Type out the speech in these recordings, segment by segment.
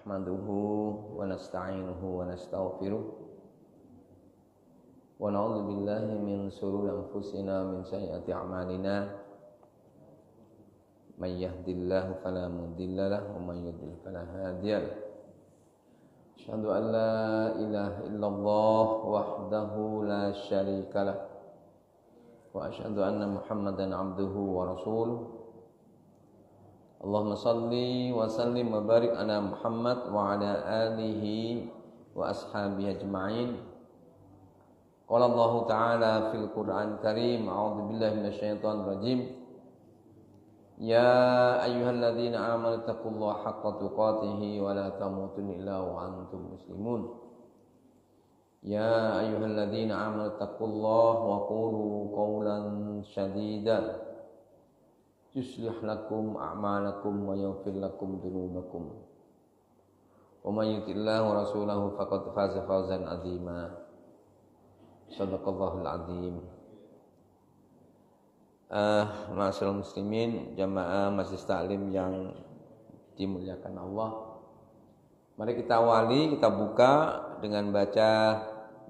Nahmaduhu wa nasta'inuhu wa nastaghfiruh wa na'udzu billahi min shururi anfusina min sayyiati a'malina may yahdihillahu fala mudilla lahu wa may yudlil fala hadiya lahu asyhadu an la ilaha illallah wahdahu la syarika lah wa asyhadu anna muhammadan abduhu wa rasuluh. Allahumma salli wa sallim wa barik ala Muhammad wa ala alihi wa ashabihi ajma'in. Qala Allah Ta'ala fil Qur'an Karim, a'udzu billahi minasyaitonir rajim. Ya ayyuhalladzina amanu taqullaha haqqa tuqatih wa la tamutunna illa wa antum muslimun. Ya ayyuhalladzina amanu taqullaha wa qulu qawlan sadida yuslih lakum a'malakum wa yaghfir lakum dhunubakum wa may yuti'illah wa rasulahu faqad faza fawzan 'azima. Shadaqallahul 'azim. Ma'asyiral muslimin, jamaah majelis taklim yang dimuliakan Allah. Mari kita awali, kita buka dengan baca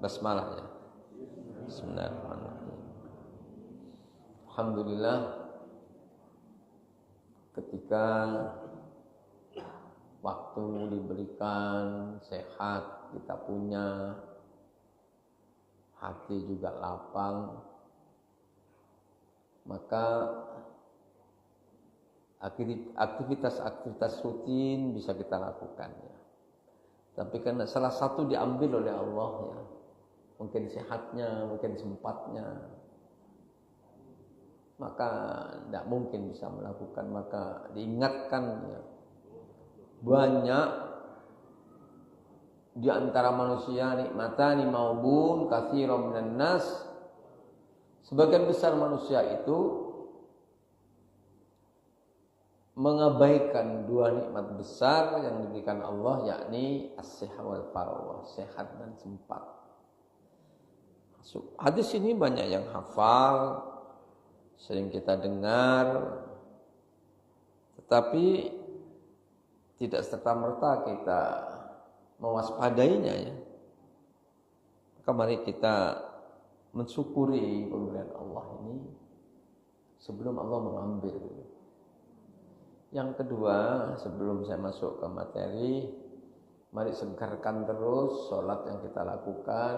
basmalah ya. Bismillahirrahmanirrahim. Alhamdulillah, ketika waktu diberikan, sehat kita punya, hati juga lapang, maka aktivitas rutin bisa kita lakukan ya. Tapi karena salah satu diambil oleh Allah ya, mungkin sehatnya, mungkin sempatnya, maka tidak mungkin bisa melakukan. Maka diingatkan ya, banyak di antara manusia nikmatani maubun katsiran minan nas, sebagian besar manusia itu mengabaikan dua nikmat besar yang diberikan Allah, yakni as-sihah wal faragh, sehat dan sempat. Hadis ini banyak yang hafal, sering kita dengar, tetapi tidak serta-merta kita mewaspadainya ya. Maka mari kita mensyukuri pemberian Allah ini sebelum Allah mengambil. Yang kedua, sebelum saya masuk ke materi, mari segarkan terus sholat yang kita lakukan.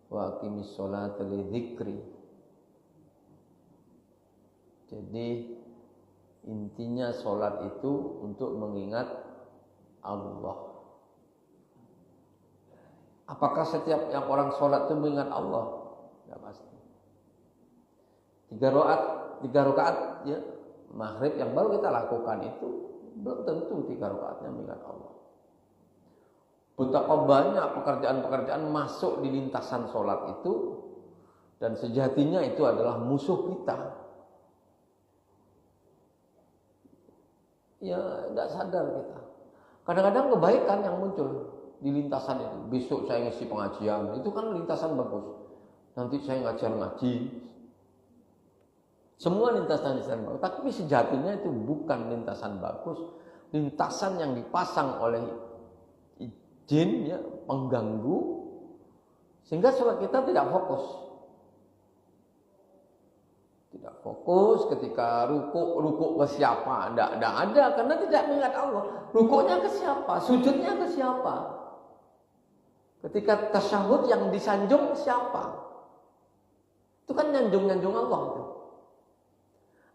Wa aqimis sholata li dzikri. Jadi intinya sholat itu untuk mengingat Allah. Apakah setiap yang orang sholat itu mengingat Allah? Tidak pasti. 3 rakaat ya, maghrib yang baru kita lakukan itu belum tentu 3 rakaatnya mengingat Allah. Betapa banyak pekerjaan-pekerjaan masuk di lintasan sholat itu, dan sejatinya itu adalah musuh kita. Ya, tidak sadar kita. Kadang-kadang kebaikan yang muncul di lintasan itu. Besok saya ngisi pengajian, itu kan lintasan bagus. Nanti saya ngajar ngaji. Semua lintasan bagus, tapi sejatinya itu bukan lintasan bagus. Lintasan yang dipasang oleh jin ya, pengganggu, sehingga sholat kita tidak fokus. Tidak fokus ketika rukuk ke siapa? Tidak ada, karena tidak mengingat Allah. Rukuknya ke siapa? Sujudnya ke siapa? Ketika tasyahud yang disanjung siapa? Itu kan nyanjung-nyanjung Allah itu.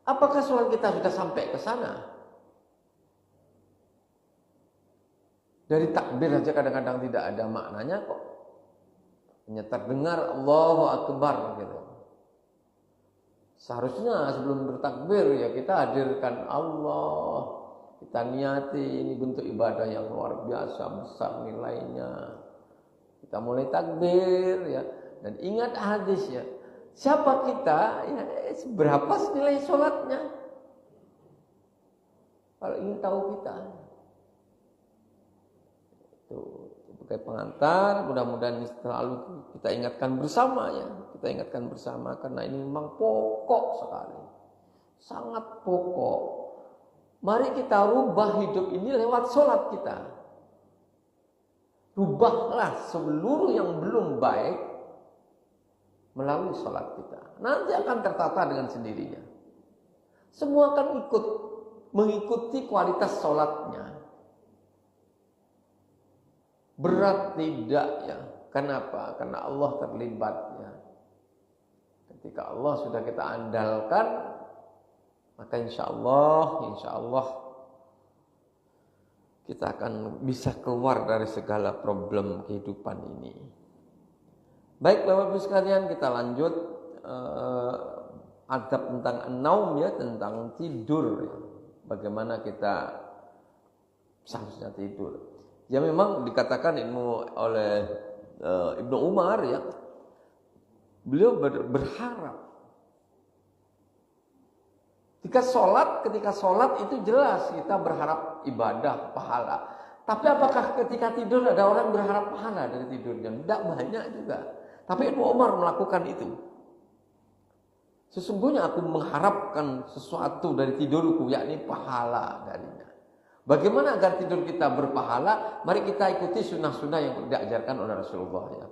Apakah sholat kita sudah sampai ke sana? Dari takbir saja kadang-kadang tidak ada maknanya kok. Hanya terdengar Allahu Akbar gitu. Seharusnya sebelum bertakbir ya kita hadirkan Allah, kita niati, ini bentuk ibadah yang luar biasa besar nilainya. Kita mulai takbir ya, dan ingat hadis ya, siapa kita ya, berapa nilai sholatnya. Kalau ingin tahu kita itu sebagai pengantar, mudah-mudahan selalu kita ingatkan bersama ya. Kita ingatkan bersama karena ini memang pokok sekali. Sangat pokok. Mari kita rubah hidup ini lewat sholat kita. Rubahlah seluruh yang belum baik melalui sholat kita. Nanti akan tertata dengan sendirinya. Semua akan mengikuti kualitas sholatnya. Berat tidak ya. Kenapa? Karena Allah terlibat ya. Ketika Allah sudah kita andalkan, maka insya Allah kita akan bisa keluar dari segala problem kehidupan ini. Baik Bapak Ibu sekalian, kita lanjut adab tentang an-naum ya, tentang tidur ya. Bagaimana kita seharusnya tidur. Ya memang dikatakan oleh Ibnu Umar ya, beliau berharap ketika sholat itu jelas kita berharap ibadah, pahala. Tapi apakah ketika tidur ada orang berharap pahala dari tidurnya? Tidak banyak juga. Tapi Ibnu Umar melakukan itu. Sesungguhnya aku mengharapkan sesuatu dari tidurku, yakni pahala darinya. Bagaimana agar tidur kita berpahala? Mari kita ikuti sunnah-sunnah yang diajarkan oleh Rasulullah ya.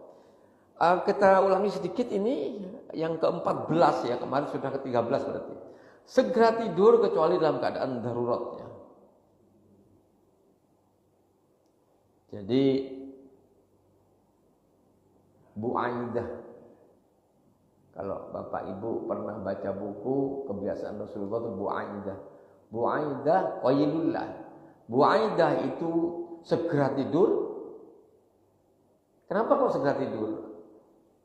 Kita ulangi sedikit ini yang ke-14 ya, kemarin sudah ke-13 berarti. Segera tidur kecuali dalam keadaan darurat ya. Jadi Bu Aidah, kalau Bapak Ibu pernah baca buku kebiasaan Rasulullah itu Bu Aidah. Bu Aidah qailullah. Bu Aidah itu segera tidur. Kenapa kok segera tidur?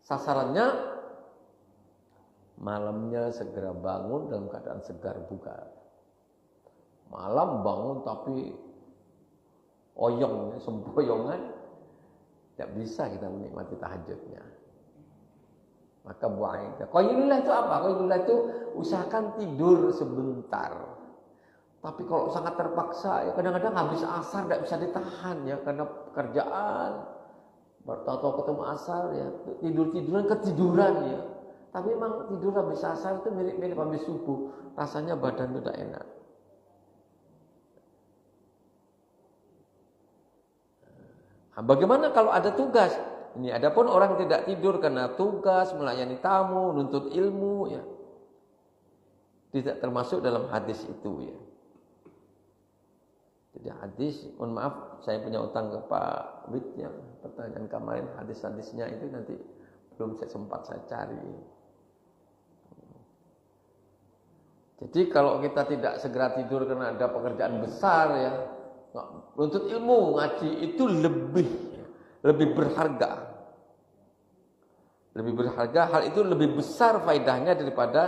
Sasarannya malamnya segera bangun dalam keadaan segar bugar. Malam bangun tapi oyong, sempoyongan, tidak bisa kita menikmati tahajudnya. Maka Bu Aidah, qailullah itu apa? Qailullah itu usahakan tidur sebentar. Tapi kalau sangat terpaksa, ya kadang-kadang habis asar tidak bisa ditahan ya karena pekerjaan. Tahu-tahu ketemu asar ya tiduran ketiduran ya. Tapi memang tidur habis asar itu mirip-mirip habis subuh. Rasanya badan itu tidak enak. Nah, bagaimana kalau ada tugas? Ini adapun orang tidak tidur karena tugas, melayani tamu, nuntut ilmu ya. Tidak termasuk dalam hadis itu ya. Jadi hadis, mohon maaf saya punya utang ke Pak Wid yang pertanyaan kemarin, hadis-hadisnya itu nanti belum sempat saya cari. Jadi kalau kita tidak segera tidur karena ada pekerjaan besar ya, nuntut ilmu, ngaji itu lebih berharga. Lebih berharga, hal itu lebih besar faedahnya daripada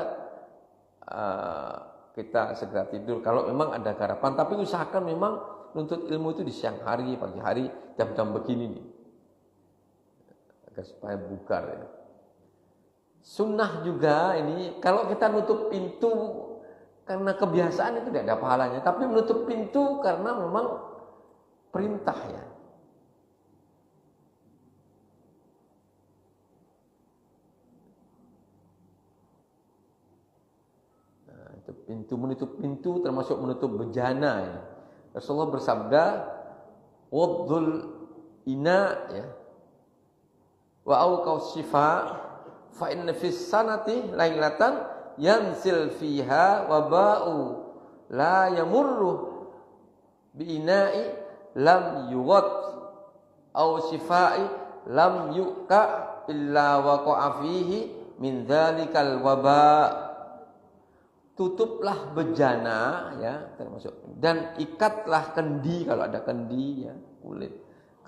kita segera tidur kalau memang ada harapan. Tapi usahakan memang nuntut ilmu itu di siang hari, pagi hari, jam-jam begini nih, agar supaya bugar ya. Sunnah juga ini, kalau kita nutup pintu karena kebiasaan itu tidak ada pahalanya, tapi menutup pintu karena memang perintah ya. Menutup pintu termasuk menutup bejana ya. Rasulullah bersabda, "Waddul ina ya. Wa auqaus shifa fa inna fis sanati lailatan yansil fiha waba'u la yamurru bi ina'i lam yughad au shifai lam yuqa illa waqa'a fihi min dzalikal waba'." Tutuplah bejana ya termasuk, dan ikatlah kendi kalau ada kendi ya, kulit.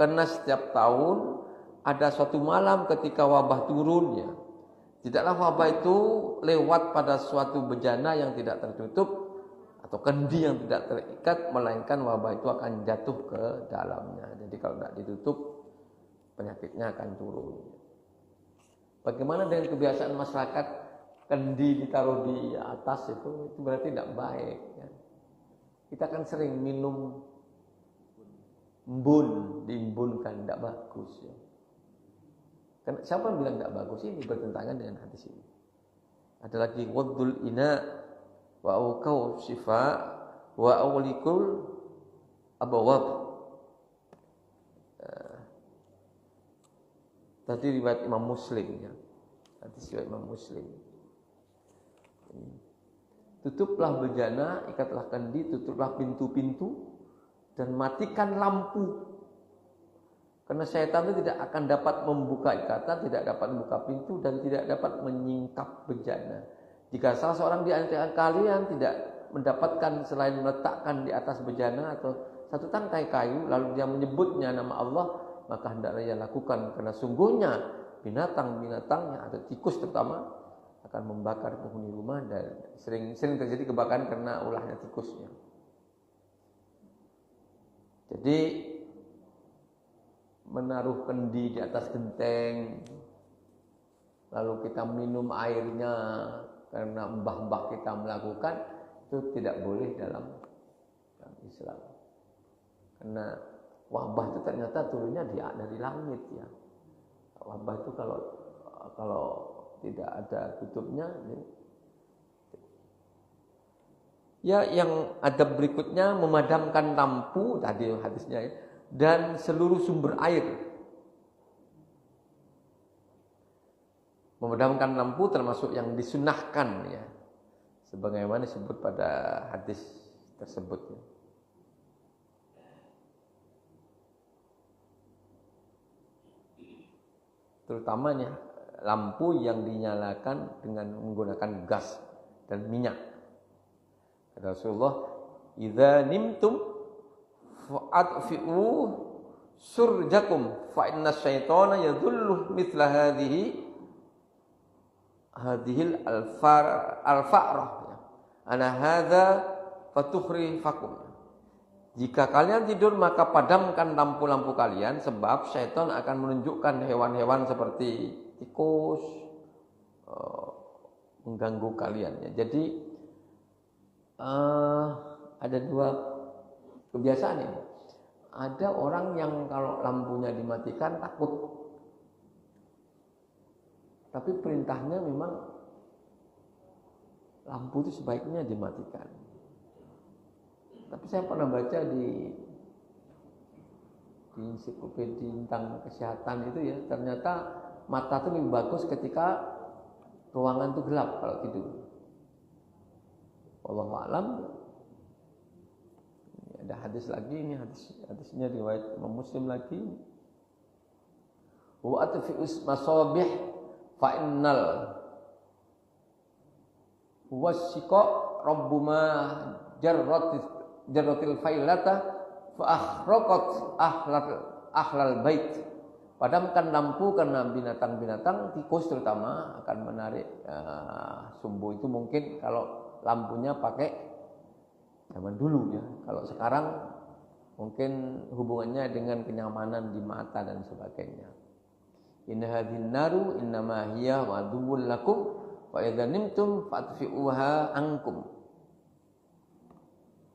Karena setiap tahun ada suatu malam ketika wabah turun ya. Tidaklah wabah itu lewat pada suatu bejana yang tidak tertutup atau kendi yang tidak terikat, melainkan wabah itu akan jatuh ke dalamnya. Jadi kalau tidak ditutup, penyakitnya akan turun. Bagaimana dengan kebiasaan masyarakat? Kendi ditaruh di atas itu berarti tidak baik ya. Kita kan sering minum embun, diimbunkan, tidak bagus ya. Karena siapa yang bilang tidak bagus? Ini bertentangan dengan hadis ini. Ada lagi waddul ina wa auqau shifa wa awlikul abawab. Tadi riwayat Imam Muslim ya. Hadis riwayat Imam Muslim. Tutuplah bejana, ikatlah kendi, tutuplah pintu-pintu dan matikan lampu. Karena syaitan itu tidak akan dapat membuka ikatan, tidak dapat membuka pintu dan tidak dapat menyingkap bejana. Jika salah seorang di antara kalian tidak mendapatkan selain meletakkan di atas bejana atau satu tangkai kayu lalu dia menyebutnya nama Allah, maka hendaklah ia lakukan, karena sungguhnya binatang-binatangnya atau tikus terutama akan membakar penghuni rumah dan sering terjadi kebakaran karena ulahnya tikusnya. Jadi menaruh kendi di atas genteng lalu kita minum airnya karena mbah-mbah kita melakukan, itu tidak boleh dalam Islam. Karena wabah itu ternyata turunnya dari langit ya. Wabah itu kalau tidak ada tutupnya ya. Yang ada berikutnya memadamkan lampu tadi hadisnya ya, dan seluruh sumber air. Memadamkan lampu termasuk yang disunnahkan ya, sebagaimana disebut pada hadis tersebut ya. Terutamanya lampu yang dinyalakan dengan menggunakan gas dan minyak. Kata Rasulullah, "Idza nimtum fa'atfi'u surjakum fa inna syaitana yadhullu mithla hadhil al-fa'rah. Ana hadza fatukhri fakum." Jika kalian tidur maka padamkan lampu-lampu kalian, sebab syaitan akan menunjukkan hewan-hewan seperti tikus mengganggu kalian ya. Jadi ada dua kebiasaan ini. Ada orang yang kalau lampunya dimatikan takut, tapi perintahnya memang lampu itu sebaiknya dimatikan. Tapi saya pernah baca di ensiklopedia tentang kesehatan itu ya, ternyata mata itu lebih bagus ketika ruangan itu gelap kalau tidur. Wallahu a'lam. Ada hadis lagi, ini hadisnya riwayat Imam Muslim lagi. Wa atfi'us masabih fa innal wasyiqa rabbuma jarratil failata fa akhraqat ahlal bait. Padamkan lampu karena binatang-binatang tikus terutama akan menarik sumbu. Itu mungkin kalau lampunya pakai zaman dulu ya. Kalau sekarang mungkin hubungannya dengan kenyamanan di mata dan sebagainya. Inna hadhin naru innama hiya waduwwul lakum wa idza nimtum fatfi'uha ankum.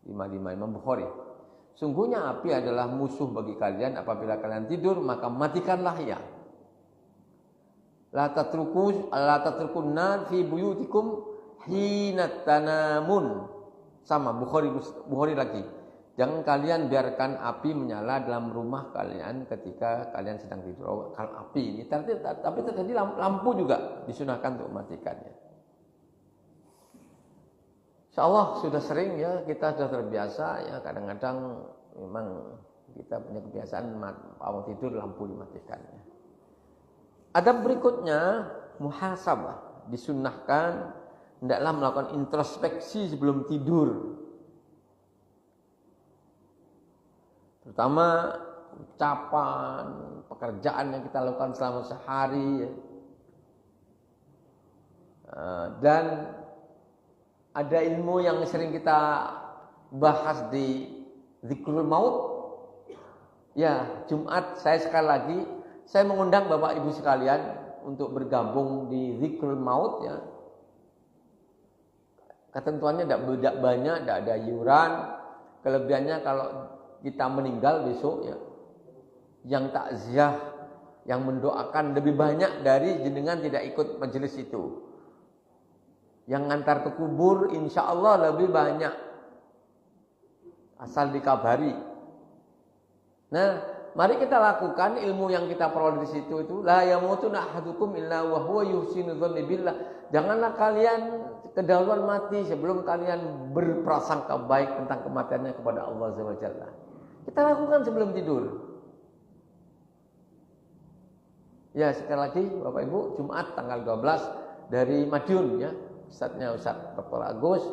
55 Imam Bukhari. Sungguhnya api adalah musuh bagi kalian, apabila kalian tidur maka matikanlah ia. La tatrukun nar fi buyutikum hina tanamun. Sama Bukhari lagi. Jangan kalian biarkan api menyala dalam rumah kalian ketika kalian sedang tidur. Kalau api ini tapi terjadi lampu juga disunahkan untuk mematikannya. Insyaallah sudah sering ya, kita sudah terbiasa ya, kadang-kadang memang kita punya kebiasaan awal tidur lampu dimatikan ya. Adab berikutnya muhasabah, disunnahkan hendaklah melakukan introspeksi sebelum tidur. Terutama ucapan, pekerjaan yang kita lakukan selama sehari ya. Dan ada ilmu yang sering kita bahas di Zikrul Maut. Ya, Jumat saya sekali lagi saya mengundang Bapak Ibu sekalian untuk bergabung di Zikrul Maut ya. Ketentuannya tidak banyak, tidak ada iuran. Kelebihannya kalau kita meninggal besok ya, yang takziah, yang mendoakan lebih banyak dari jenengan tidak ikut majelis itu. Yang ngantar ke kubur insya Allah lebih banyak, asal dikabari. Nah, mari kita lakukan ilmu yang kita peroleh di situ itu. La yamutuna ahadukum illa wa huwa yuhsinu dzanna billah. Janganlah kalian kedahuluan mati sebelum kalian berprasangka baik tentang kematiannya kepada Allah Azza wa Jalla. Kita lakukan sebelum tidur. Ya, sekali lagi Bapak Ibu, Jumat tanggal 12 dari Madiun ya. Ustadznya Ustaz Dr. Agus.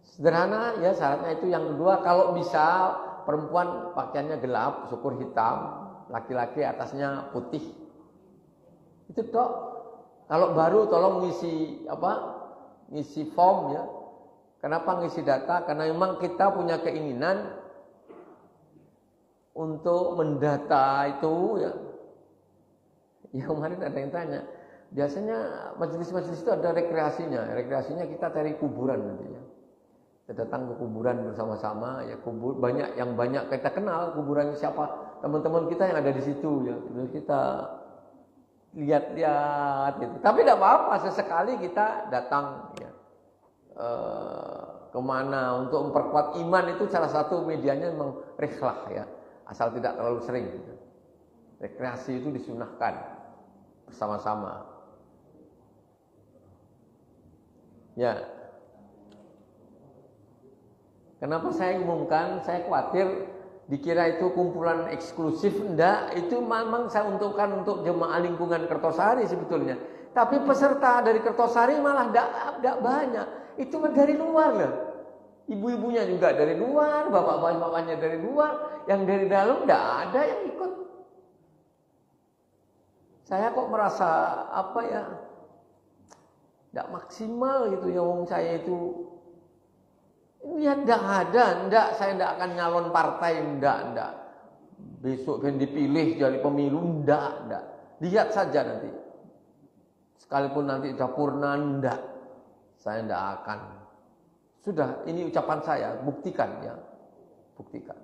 Sederhana ya, syaratnya itu. Yang kedua, kalau bisa perempuan pakaiannya gelap, syukur hitam, laki-laki atasnya putih. Itu toh. Kalau baru tolong ngisi ngisi form ya. Kenapa ngisi data? Karena memang kita punya keinginan untuk mendata itu ya. Ya kemarin ada yang tanya, biasanya majelis-majelis itu ada rekreasinya. Rekreasinya kita cari kuburan nanti ya. Kita datang ke kuburan bersama-sama ya, banyak kita kenal kuburannya siapa, teman-teman kita yang ada di situ ya. Terus kita lihat-lihat gitu. Tapi tidak apa-apa, sesekali kita datang ya. Kemana untuk memperkuat iman itu salah satu medianya memang rihlah ya. Asal tidak terlalu sering gitu. Rekreasi itu disunahkan bersama-sama. Ya. Kenapa saya umumkan? Saya khawatir dikira itu kumpulan eksklusif. Enggak, itu memang saya untukkan untuk jemaah lingkungan Kertosari sebetulnya. Tapi peserta dari Kertosari malah enggak banyak. Itu dari luar loh. Ibu-ibunya juga dari luar, bapak-bapaknya dari luar, yang dari dalam enggak ada yang ikut. Saya kok merasa enggak maksimal gitu ya, wong saya itu. Lihat enggak ada, saya enggak akan nyalon partai, enggak. Besok kan dipilih jadi pemilu, enggak. Lihat saja nanti. Sekalipun nanti dapurna, enggak. Saya enggak akan. Sudah, ini ucapan saya, buktikan ya. Buktikan.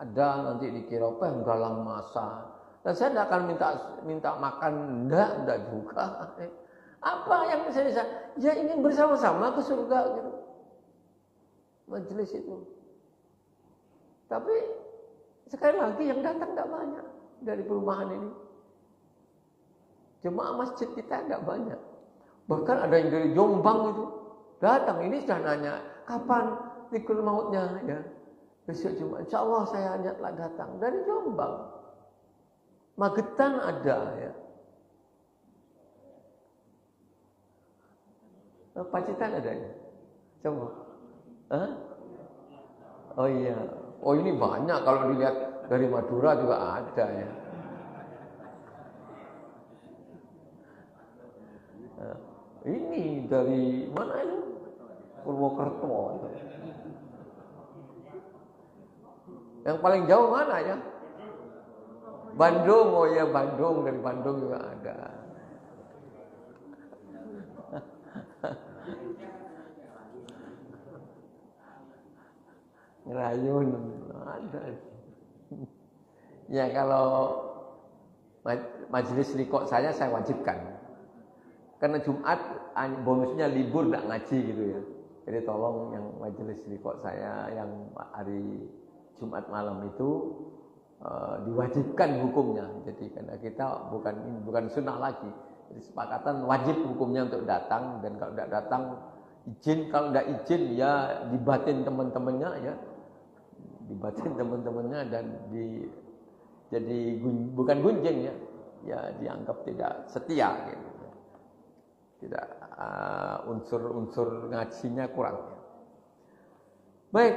Ada nanti dikira galang masa. Dan saya tidak akan minta makan, enggak juga. Apa yang saya bisa? Ya ingin bersama-sama ke surga gitu. Majelis itu. Tapi sekali lagi yang datang tidak banyak dari perumahan ini. Jemaah masjid kita tidak banyak. Bahkan ada yang dari Jombang itu datang. Ini sudah nanya kapan tikul mautnya ya. Besok Jumat, insya Allah saya niatlah datang dari Jombang. Magetan ada ya. Pacitan ada ya? Coba. Hah? Oh iya. Oh ini banyak kalau dilihat dari Madura juga ada ya. Nah, ini dari mana ini? Purwokerto. Yang paling jauh mana ya? Bandung, oh ya Bandung, dari Bandung juga ada. Ngerayun ada. Ya kalau majelis rikok saya wajibkan. Karena Jumat bonusnya libur tidak ngaji gitu ya. Jadi tolong yang majelis rikok saya yang hari Jumat malam itu diwajibkan hukumnya. Jadi karena kita bukan sunnah lagi. Jadi sepakatan wajib hukumnya untuk datang, dan kalau tidak datang izin, kalau tidak izin ya dibatin teman-temannya ya. Dibatin teman-temannya dan jadi bukan gunjing ya. Ya dianggap tidak setia gitu. Tidak unsur-unsur ngajinya kurang. Baik.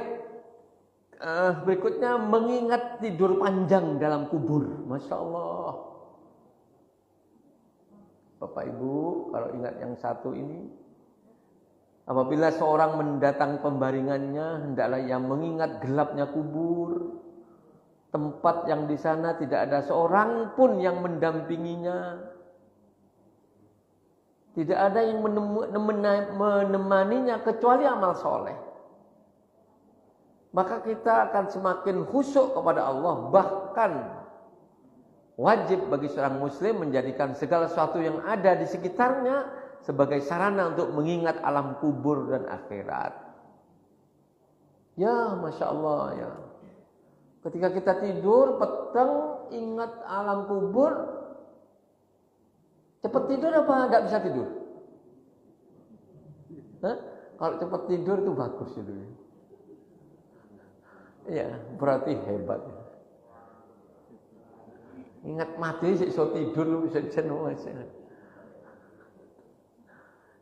Berikutnya mengingat tidur panjang dalam kubur. Masya Allah. Bapak Ibu, kalau ingat yang satu ini, apabila seorang mendatangi pembaringannya, hendaklah ia mengingat gelapnya kubur, tempat yang di sana tidak ada seorang pun yang mendampinginya, tidak ada yang menemaninya kecuali amal soleh. Maka kita akan semakin khusyuk kepada Allah. Bahkan wajib bagi seorang muslim menjadikan segala sesuatu yang ada di sekitarnya sebagai sarana untuk mengingat alam kubur dan akhirat. Ya Masya Allah ya. Ketika kita tidur, petang, ingat alam kubur, cepat tidur apa nggak bisa tidur? Hah? Kalau cepat tidur itu bagus itu. Ya, berarti hebat. Ingat mati sih so tidur lu bisa jenuh aja.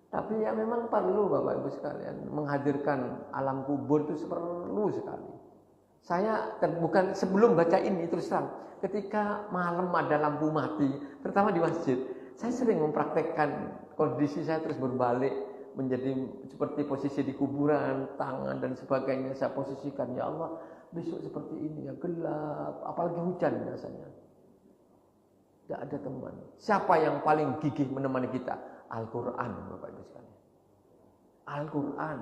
Tapi ya memang perlu Bapak Ibu sekalian menghadirkan alam kubur itu perlu sekali. Saya bukan sebelum baca ini terus terang, ketika malam ada lampu mati, terutama di masjid, saya sering mempraktekkan kondisi saya terus berbalik menjadi seperti posisi di kuburan, tangan dan sebagainya saya posisikan, ya Allah, besok seperti ini ya gelap, apalagi hujan biasanya. Tidak ada teman. Siapa yang paling gigih menemani kita? Al-Quran, Bapak Ibu sekalian. Al-Quran.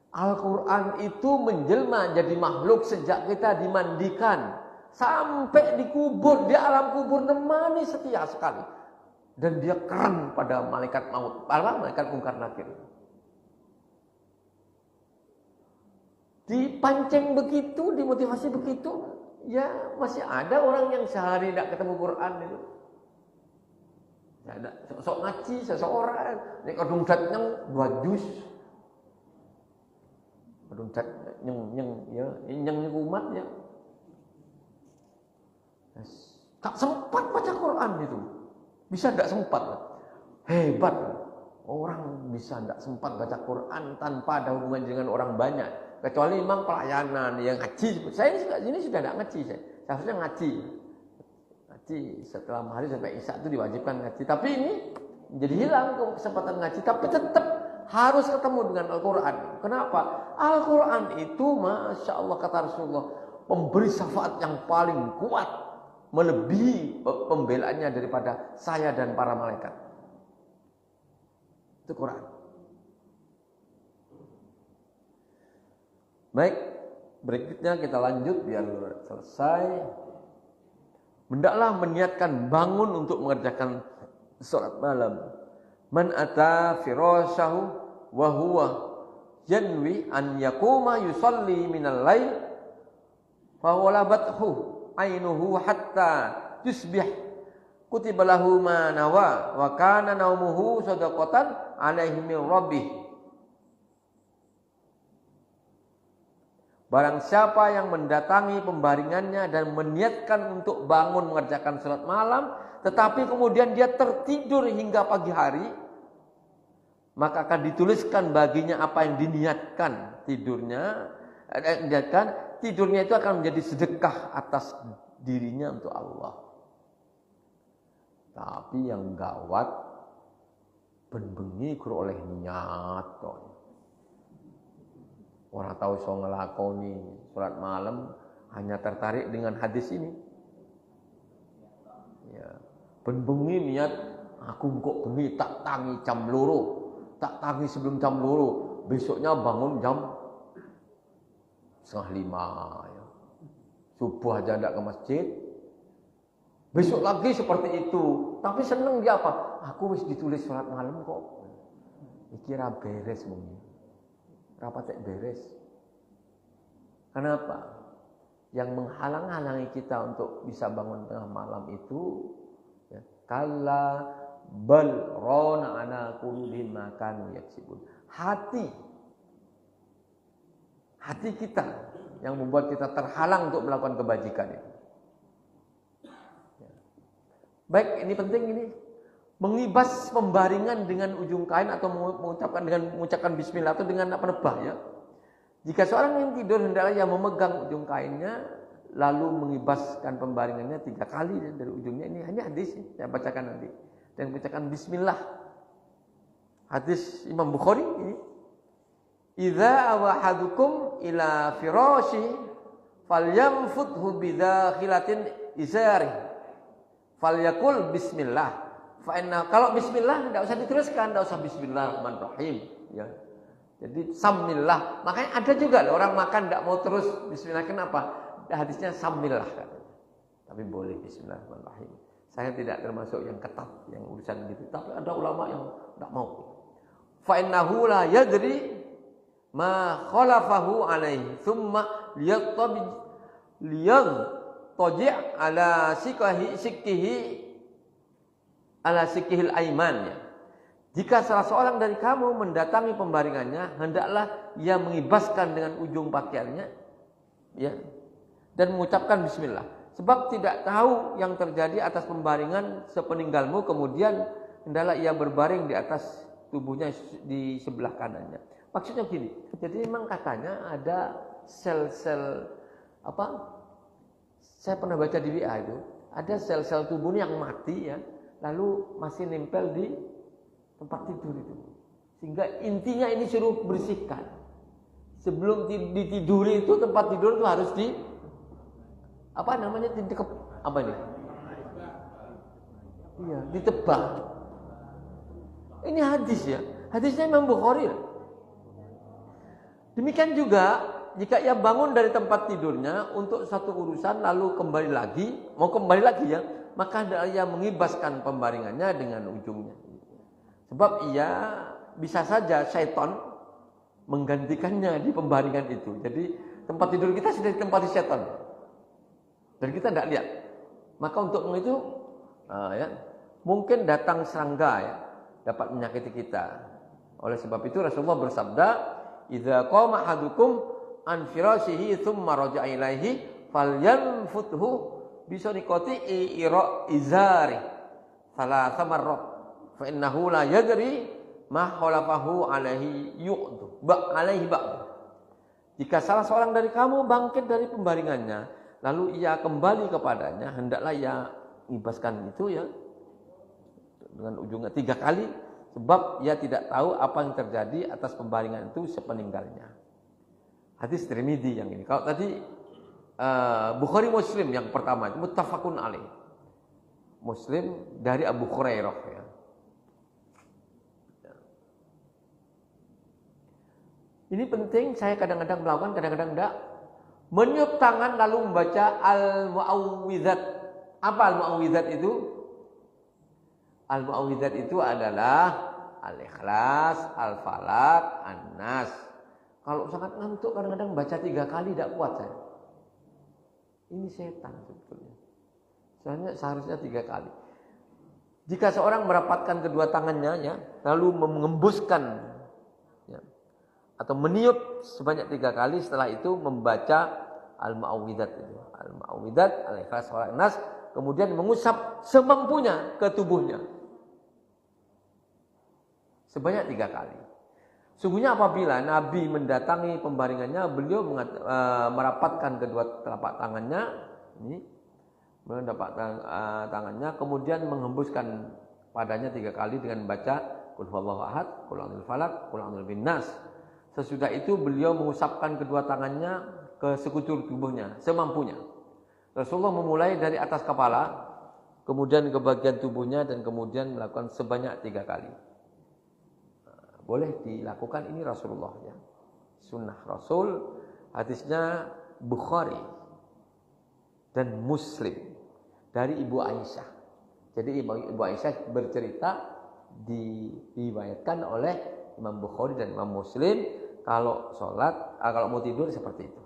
Al-Quran itu menjelma jadi makhluk sejak kita dimandikan sampai dikubur, di alam kubur nemani setia sekali. Dan dia keren pada malaikat maut, malaikat mungkar nakir. Dipancing begitu, dimotivasi begitu, ya masih ada orang yang sehari tidak ketemu Quran itu. Ada sok ngaji seseorang, nek kadung datang 2 juz. Kadung nyeng umat ya. Tak sempat baca Quran itu. Bisa tidak sempat? Hebat. Orang bisa tidak sempat baca Quran tanpa ada hubungan dengan orang banyak. Kecuali memang pelayanan yang ngaji. Saya ini sudah tidak ngaji. Saya harusnya ngaji. Ngaji setelah maghrib sampai isya itu diwajibkan ngaji. Tapi ini jadi hilang kesempatan ngaji. Tapi tetap harus ketemu dengan Al-Quran. Kenapa? Al-Quran itu Masya Allah kata Rasulullah memberi syafaat yang paling kuat. Melebihi pembelaannya daripada saya dan para malaikat. Itu Quran. Baik, berikutnya kita lanjut biar selesai. Hendaklah meniatkan bangun untuk mengerjakan salat malam. Man ata firasyahu wa huwa yanwi an yaquma yusalli minal lail fa walabathu ainuhu hatta yusbih kutiba lahu ma nawa wa kana naumuhu sadaqatan alaihi min rabbih. Barang siapa yang mendatangi pembaringannya dan meniatkan untuk bangun mengerjakan salat malam, tetapi kemudian dia tertidur hingga pagi hari, maka akan dituliskan baginya apa yang diniatkan tidurnya. Tidurnya itu akan menjadi sedekah atas dirinya untuk Allah. Tapi yang gawat, ben-bengi kur oleh niat kok. Orang tahu so ngelakoni salat malam hanya tertarik dengan hadis ini. Ya, ben-bengi niat aku kok bengi tak tangi jam loro, tak tangi sebelum jam loro, besoknya bangun jam 4:30 ya. Subuh aja tidak ke masjid. Besok lagi seperti itu. Tapi seneng dia apa? Aku wis ditulis salat malam kok. Iki ra beres mung. Rapatek beres. Kenapa? Yang menghalang-halangi kita untuk bisa bangun tengah malam itu ya, kalla bal rona ana qulubihim ma kanu yaksibun. Hati kita yang membuat kita terhalang untuk melakukan kebajikan itu. Ya. Baik, ini penting ini. Mengibas pembaringan dengan ujung kain atau mengucapkan bismillah atau dengan penebah ya. Jika seorang yang tidur hendaklah ia memegang ujung kainnya lalu mengibaskan pembaringannya 3 kali ya, dari ujungnya. Ini hanya hadis saya bacakan nanti. Dan bacakan bismillah. Hadis Imam Bukhari ini. Idza awahadukum ila firashi falyamfuthu bidakhilatin izari falyakul bismillah. Kalau bismillah tidak usah diteruskan, tidak usah bismillahirrahmanirrahim ya. Jadi samillah. Makanya ada juga orang makan tidak mau terus bismillah, kenapa? Hadisnya samillah kan. Tapi boleh bismillahirrahmanirrahim. Saya tidak termasuk yang ketat yang urusan gitu. Tapi ada ulama yang tidak mau. Fa innahu la yadri ma khalafahu alaihi thumma liyadtaji' ala sikihil aiman ya. Jika salah seorang dari kamu mendatangi pembaringannya, hendaklah ia mengibaskan dengan ujung pakaiannya ya, dan mengucapkan bismillah. Sebab tidak tahu yang terjadi atas pembaringan sepeninggalmu, kemudian hendaklah ia berbaring di atas tubuhnya di sebelah kanannya. Maksudnya gini, jadi memang katanya ada sel-sel saya pernah baca di WA itu, ada sel-sel tubuh yang mati ya, lalu masih nempel di tempat tidur itu. Sehingga intinya ini suruh bersihkan. Sebelum ditiduri itu tempat tidur itu harus ditebak. Ini hadis ya. Hadisnya Imam Bukhari. Demikian juga jika ia bangun dari tempat tidurnya untuk satu urusan lalu mau kembali lagi ya, maka ia mengibaskan pembaringannya dengan ujungnya. Sebab ia bisa saja syaitan menggantikannya di pembaringan itu. Jadi tempat tidur kita sudah ditempati syaitan. Dan kita tidak lihat. Maka untuk itu mungkin datang serangga ya, dapat menyakiti kita. Oleh sebab itu Rasulullah bersabda, "Idza qama ahadukum an firashihi tsumma raja'a ilaihi falyanfuthu bi sariqati izari thalatha marrat fa innahu la yadri ma khalafahu alaihi yu'du alaihi ba'd." Jika salah seorang dari kamu bangkit dari pembaringannya, lalu ia kembali kepadanya, hendaklah ia ngibaskan itu ya dengan ujungnya 3 kali, sebab ia tidak tahu apa yang terjadi atas pembaringan itu sepeninggalnya. Hadis Tirmidzi yang ini. Kalau tadi Bukhari Muslim yang pertama itu muttafaqun alaih. Muslim dari Abu Hurairah ya. Ini penting, saya kadang-kadang melakukan, kadang-kadang enggak. Meniup tangan lalu membaca al-mu'awwidzat. Apa al-mu'awwidzat itu? Al-mu'awwidzat itu adalah Al-Ikhlas, Al-Falaq, An-Nas. Kalau sangat ngantuk kadang-kadang baca 3 kali tidak kuat saya. Ini setan sebetulnya. Soalnya seharusnya 3 kali. Jika seorang merapatkan kedua tangannya ya, lalu mengembuskan ya, atau meniup sebanyak 3 kali, setelah itu membaca al-mu'awwidzat itu. Al-mu'awwidzat, Al-Ikhlas, Al-Falaq, An-Nas, kemudian mengusap semampunya ke tubuhnya. Sebanyak 3 kali. Sungguhnya apabila Nabi mendatangi pembaringannya, beliau merapatkan kedua telapak tangannya, tangannya, kemudian menghembuskan padanya 3 kali dengan membaca Qul huwallahu ahad, Qul a'udzu falaq, Qul a'udzu binnas. Sesudah itu beliau mengusapkan kedua tangannya ke sekujur tubuhnya semampunya. Rasulullah memulai dari atas kepala, kemudian ke bagian tubuhnya, dan kemudian melakukan sebanyak 3 kali. Boleh dilakukan, ini Rasulullah ya. Sunnah Rasul, hadisnya Bukhari dan Muslim dari Ibu Aisyah. Jadi Ibu Aisyah bercerita, diriwayatkan oleh Imam Bukhari dan Imam Muslim, kalau kalau mau tidur seperti itu.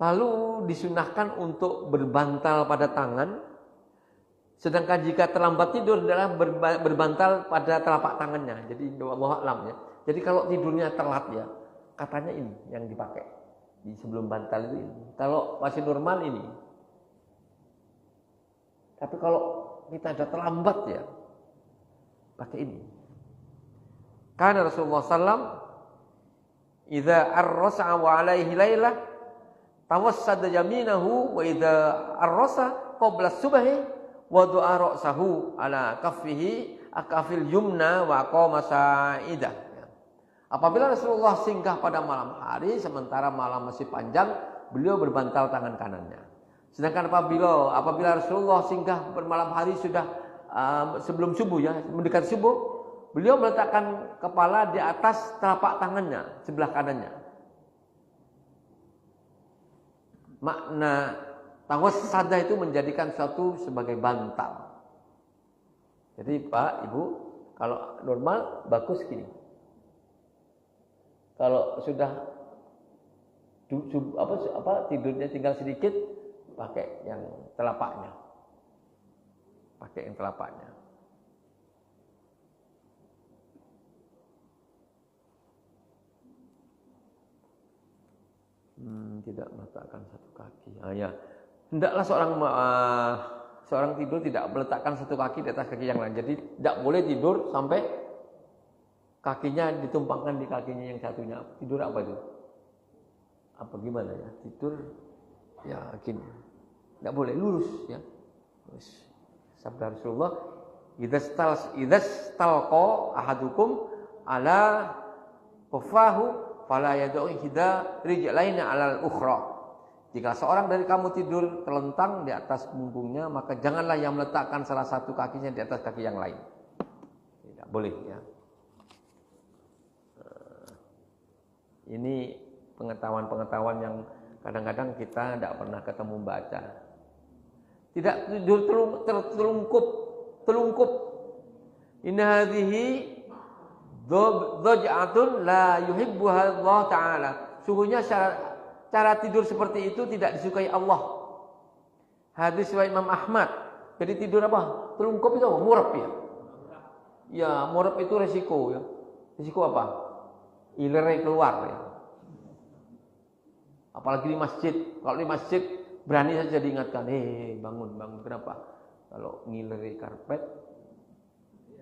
Lalu disunahkan untuk berbantal pada tangan. Sedangkan jika terlambat tidur adalah berbantal pada telapak tangannya. Jadi wallahu a'lam ya. Jadi kalau tidurnya telat ya, katanya ini yang dipakai di sebelum bantal itu ini. Kalau masih normal ini. Tapi kalau kita sudah terlambat ya, pakai ini. Karena Rasulullah SAW idza arrasa wa alaihi lailah tawassada yaminahu wa idza arrasa qabla subhi wa du'a ra'sahu ala kaffihi akafil yumna wa qama sa'idah. Apabila Rasulullah singgah pada malam hari sementara malam masih panjang, beliau berbantal tangan kanannya. Sedangkan apabila Rasulullah singgah pada malam hari sudah sebelum subuh ya, mendekati subuh, beliau meletakkan kepala di atas telapak tangannya sebelah kanannya. Makna tawassada itu menjadikan sesuatu sebagai bantal. Jadi Pak, Ibu, kalau normal bagus gini. Kalau sudah Tidurnya tinggal sedikit, pakai yang telapaknya. Tidak meletakkan satu kaki. Ya. Hendaklah seorang tidur tidak meletakkan satu kaki di atas kaki yang lain. Jadi tidak boleh tidur sampai kakinya ditumpangkan di kakinya yang satunya. Tidur apa itu? Apa gimana ya? Tidur ya gini. Tidak boleh lurus ya. Sabda Rasulullah, "Idzastalqa ahadukum ala qafahu fala yad'u ihda rijlaina 'alal ukhra." Jika seorang dari kamu tidur terlentang di atas punggungnya, maka janganlah yang meletakkan salah satu kakinya di atas kaki yang lain. Tidak boleh ya. Ini pengetahuan-pengetahuan yang kadang-kadang kita tidak pernah ketemu baca. Tidak tidur telungkup. Inna hadhihi dhaj'atun la yuhibbuha Allah Ta'ala. Sungguhnya cara tidur seperti itu tidak disukai Allah. Hadis riwayat Imam Ahmad. Jadi tidur apa? Telungkup itu apa? Murab ya. Ya, murab itu resiko ya. Resiko apa? Ilernya keluar ya. Apalagi di masjid. Kalau di masjid berani saja diingatkan, bangun. Kenapa? Kalau ngileri karpet,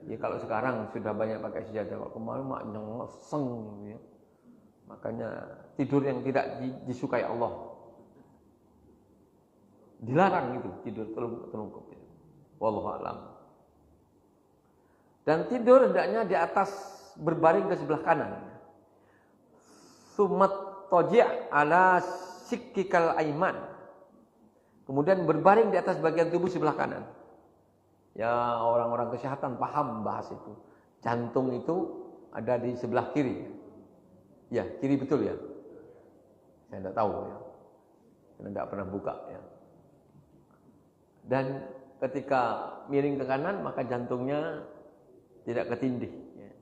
ya kalau sekarang sudah banyak pakai sejadah. Kalau kemarin mak nyengseng ya. Makanya tidur yang tidak disukai Allah. Dilarang itu tidur telungkup. Wallahu a'lam. Dan tidur hendaknya di atas berbaring ke sebelah kanan. Sumat toji' ala sikkikal aiman. Kemudian berbaring di atas bagian tubuh sebelah kanan. Ya, orang-orang kesehatan paham bahas itu. Jantung itu ada di sebelah kiri. Ya, kiri betul ya. Saya tidak tahu ya. Karena tidak pernah buka ya. Dan ketika miring ke kanan, maka jantungnya tidak ketindih. Ya.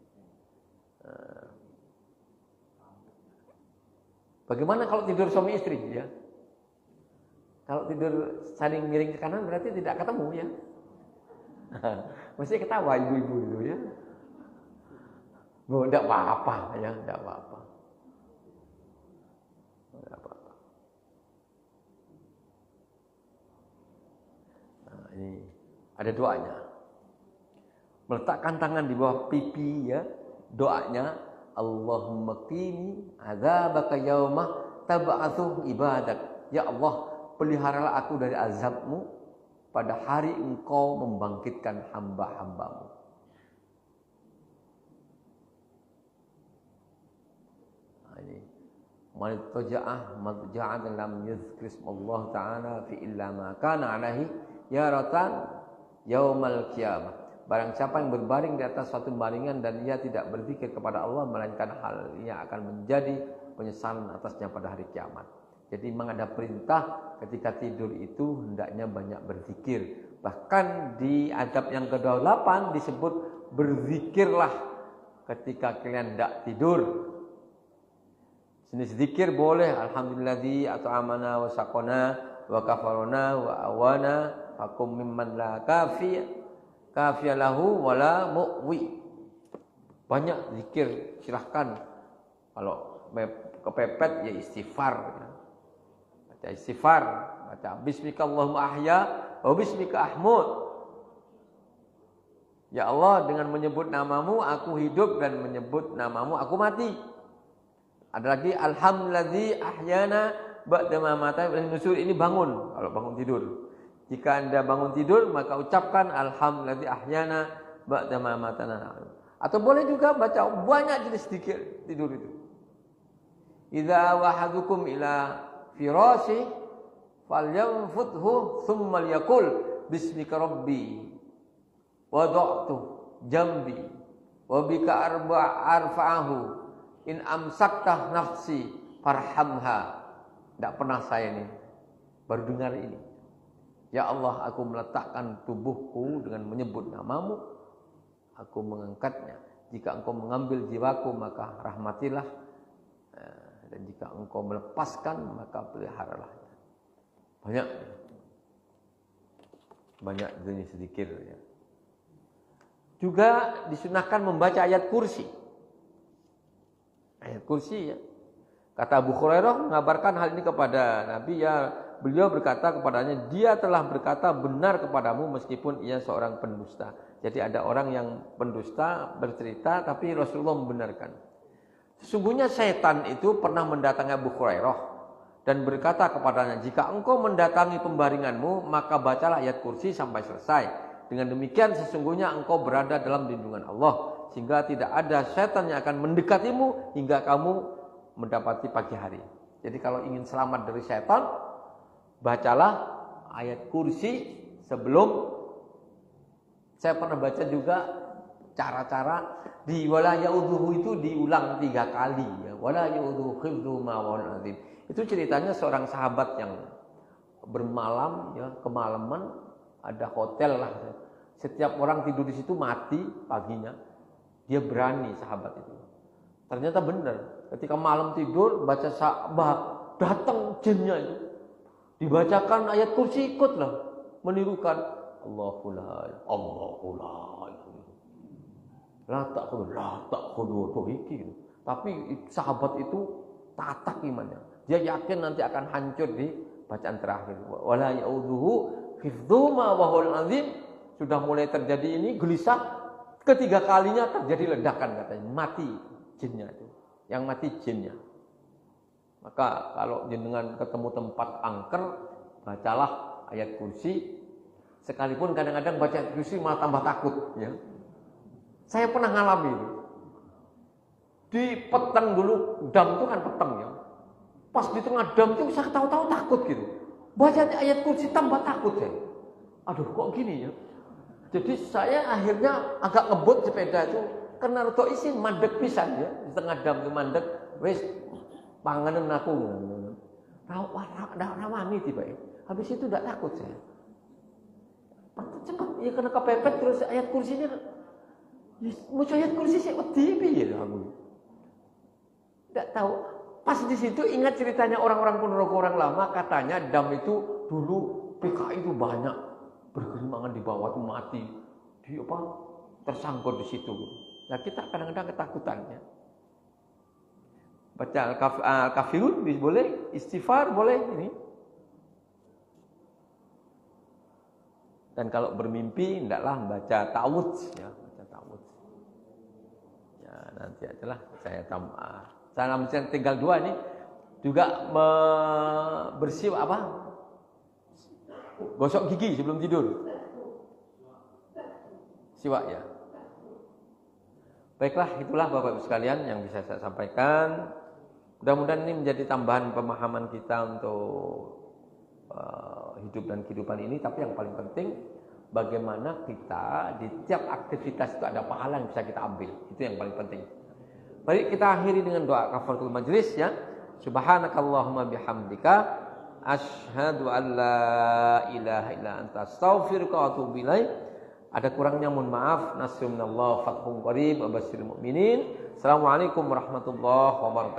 Bagaimana kalau tidur suami istri ya? Kalau tidur saling miring ke kanan berarti tidak ketemu ya. Mesti ketawa ibu-ibu itu ya. Tidak apa-apa ya, tidak apa-apa. Nah, ini ada doanya. Meletakkan tangan di bawah pipi ya. Doanya, Allahumma qini adzabaka yauma tab'atsu ibadak. Ya Allah, peliharalah aku dari azabmu pada hari engkau membangkitkan hamba-hambamu. Nah, ini man taja'ah madja'an lam yuzkir Allah Ta'ala fi illa ma kana alaihi yaratan yaumal qiyamah. Barang siapa yang berbaring di atas suatu baringan dan ia tidak berzikir kepada Allah, melainkan hal yang akan menjadi penyesalan atasnya pada hari kiamat. Jadi memang ada perintah ketika tidur itu hendaknya banyak berzikir. Bahkan di adab yang ke-28 disebut berzikirlah ketika kalian tidak tidur. Jenis zikir boleh alhamdulilladzi at'amana wa saqana wa kafarona wa awana fakum mimman la kafiyalahu wala mu'wi. Banyak zikir, silahkan. Kalau kepepet ya istighfar ya. Baca istighfar, baca bismika Allahumma ahya wa bismika ahmud. Ya Allah, dengan menyebut namamu aku hidup dan menyebut namamu aku mati. Ada lagi alhamdulilladzi ahyana ba'da ma mata wal nusur. Ini bangun kalau bangun tidur. Jika Anda bangun tidur maka ucapkan alhamdulilladzi ahyana ba'da ma matana. Atau boleh juga baca banyak jenis zikir tidur itu. Idza wahadukum ila firasyi falyanfuthu thumma liyaqul bismika rabbi wada'tu jambi wa bika arfa'ahu in amsakta nafsi farhamha. Tidak pernah saya ini baru dengar ini. Ya Allah, aku meletakkan tubuhku dengan menyebut namamu, aku mengangkatnya. Jika engkau mengambil jiwaku maka rahmatilah. Dan jika engkau melepaskan, maka peliharalah. Banyak jenis zikir ya. Juga disunahkan membaca ayat kursi. Ayat kursi ya. Kata Abu Hurairah mengabarkan hal ini kepada Nabi, ya, beliau berkata kepadanya, dia telah berkata benar kepadamu meskipun ia seorang pendusta. Jadi ada orang yang pendusta bercerita tapi Rasulullah membenarkan. Sesungguhnya setan itu pernah mendatangi Abu Hurairah dan berkata kepadanya, jika engkau mendatangi pembaringanmu, maka bacalah ayat kursi sampai selesai. Dengan demikian sesungguhnya engkau berada dalam lindungan Allah, sehingga tidak ada setan yang akan mendekatimu hingga kamu mendapati pagi hari. Jadi kalau ingin selamat dari setan, bacalah ayat kursi sebelum. Saya pernah baca juga cara-cara di wala ya'udzuhu itu diulang 3 kali ya. Wala ya'udzuhu khifdhu ma wal azim. Itu ceritanya seorang sahabat yang bermalam ya, kemalaman, ada hotel lah. Setiap orang tidur di situ mati paginya. Dia berani sahabat itu. Ternyata benar. Ketika malam tidur baca sahabat, datang jinnya itu. Dibacakan ayat kursi, ikutlah menirukan Allahu la la ta'khudhu iki. Tapi sahabat itu tatak imannya. Dia yakin nanti akan hancur di bacaan terakhir. Wala ya'udzuhu hifdhuma wa huwal azim. Sudah mulai terjadi ini gelisah, ketiga kalinya terjadi ledakan katanya, mati jinnya itu. Yang mati jinnya. Maka kalau jenengan ketemu tempat angker, bacalah ayat kursi. Sekalipun kadang-kadang baca ayat kursi malah tambah takut ya. Saya pernah ngalami itu. Di petang dulu, dam itu kan petang ya. Pas di tengah dam itu bisa tahu-tahu takut gitu. Baca ayat kursi tambah takut saya. Aduh kok gini ya. Jadi saya akhirnya agak ngebut sepeda itu karena rada isin mandek pisan ya. Di tengah dam itu mandek, wis panganan aku. Rawani tiba ya. Habis itu tidak takut saya. Cepat ya kena kepepet terus ayat kursinya. Mau ayat kursi saya wedi piye aku. Tidak tahu. Pas di situ ingat ceritanya orang-orang Ponorogo, orang lama, katanya dam itu dulu PKI itu banyak bergelimangan di bawah itu mati. Di apa? Tersangkut di situ. Nah, kita kadang-kadang ketakutan ya. Baca al-kafirun boleh, istighfar boleh ini. Dan kalau bermimpi hendaklah membaca ta'awudz ya, baca ta'awudz. Ya, nanti ajalah saya tambah. Saya tinggal 2 ini juga bersih apa? Gosok gigi sebelum tidur. Siwak ya. Baiklah, itulah Bapak Ibu sekalian yang bisa saya sampaikan. Mudah-mudahan ini menjadi tambahan pemahaman kita untuk hidup dan kehidupan ini. Tapi yang paling penting, bagaimana kita di tiap aktivitas itu ada pahala yang bisa kita ambil. Itu yang paling penting. Baik, kita akhiri dengan doa kafaratul majlis ya. Subhanakallahumma bihamdika asyhadu an la ilaha illa anta astaghfiruka wa atubu ilaik. Ada kurangnya mohon maaf. Nasrullah fathun qarib wa basyiril mukminin. Assalamualaikum warahmatullahi wabarakatuh.